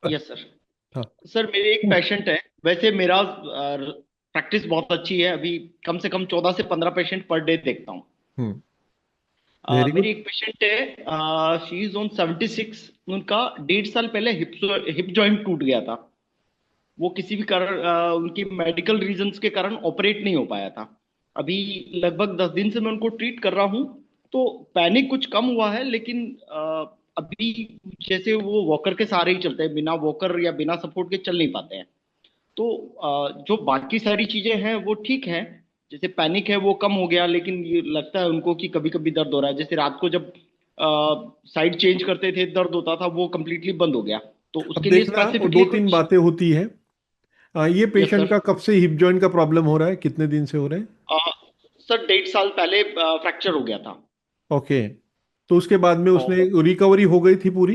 Yes sir. हाँ। Sir मेरे एक पेशेंट है, वैसे मेरा प्रैक्टिस बहुत अच्छी है, अभी कम से कम 14 से 15 पेशेंट पर डे देखता हूँ। हम्म। Very very good. एक पेशेंट है, शी इज ऑन 76। उनका 1.5 साल पहले हिप जॉइंट टूट गया था। वो किसी भी कारण उनकी मेडिकल रीजंस के कारण ऑपरेट नहीं हो पाया था। अभी लगभग 10 दिन से मैं उनको ट्रीट कर रहा हूँ। तो पैनिक कुछ कम हुआ है, लेकिन अभी जैसे वो वॉकर के सहारे ही चलते हैं, बिना वॉकर या बिना सपोर्ट के चल नहीं पाते हैं। तो जो बाकी सारी चीजें हैं वो ठीक हैं। जैसे पैनिक है वो कम हो गया, लेकिन ये लगता है उनको कि कभी कभी दर्द हो रहा है। जैसे रात को जब साइड चेंज करते थे दर्द होता था, वो कंप्लीटली बंद हो गया। तो अब उसके लिए देखना, वो दो स्पेसिफिकली तीन कुछ। बातें होती है। ये यस पेशेंट सर। का कब से हिप जॉइंट का प्रॉब्लम हो रहा है, कितने दिन से हो रहा है? सर 1.5 साल पहले फ्रैक्चर हो गया था। ओके। तो उसके बाद में उसने और रिकवरी हो गई थी पूरी?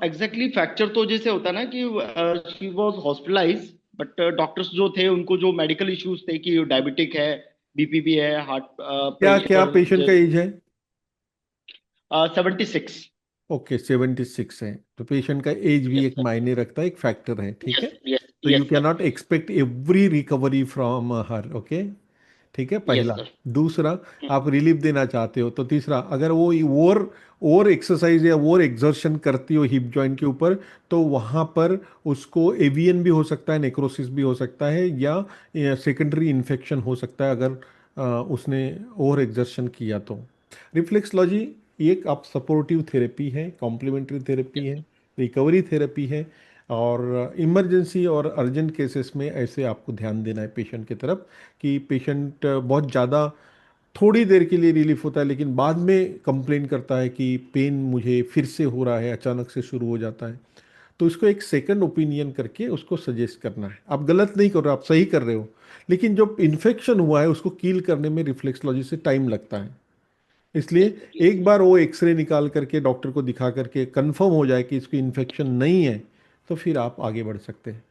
एग्जैक्टली फ्रैक्चर तो जैसे होता है ना कि she was hospitalise, but doctors जो थे उनको जो मेडिकल इश्यूज थे कि डायबिटिक है, बीपी भी है, हार्ट क्या क्या प्रेशर। पेशेंट का एज है? 76। ओके, 76 है। तो पेशेंट का एज भी यस एक सर। मायने रखता है, एक फैक्टर है, ठीक यस है। यस तो you yes can sir. Not expect every recovery from her, okay. ठीक है, यस पहला। सर। दूसरा, आप रिलीफ देना चाहते हो, तो तीसरा, अगर वो ओवर ओवर एक्सरसाइज या ओवर एक्सर्शन करती हो हिप जॉइंट के ऊपर, तो वहाँ पर उसको एवीएन भी हो सकता है, नेक्रोसिस भी हो सकता है, या सेकेंडरी इन्फेक्शन हो सकता है, अगर उसने ओवर एक्सर्शन किया तो। रिफ्लेक्सलॉजी एक आप सपोर्टिव थेरेपी है, कॉम्प्लीमेंट्री थेरेपी है, रिकवरी थेरेपी है। और इमरजेंसी और अर्जेंट केसेस में ऐसे आपको ध्यान देना है पेशेंट की तरफ, कि पेशेंट बहुत ज़्यादा थोड़ी देर के लिए रिलीफ होता है, लेकिन बाद में कंप्लेन करता है कि पेन मुझे फिर से हो रहा है, अचानक से शुरू हो जाता है। तो इसको एक सेकंड ओपिनियन करके उसको सजेस्ट करना है। आप गलत नहीं कर रहे हो, आप सही कर रहे हो। लेकिन जो इन्फेक्शन हुआ है उसको कील करने में रिफ्लेक्सलॉजी से टाइम लगता है। यस इसलिए सर। यस एक सर। बार वो एक्सरे निकाल करके डॉक्टर को दिखा करके कंफर्म हो जाए कि इसको इन्फेक्शन नहीं है, तो फिर आप आगे बढ़ सकते हैं।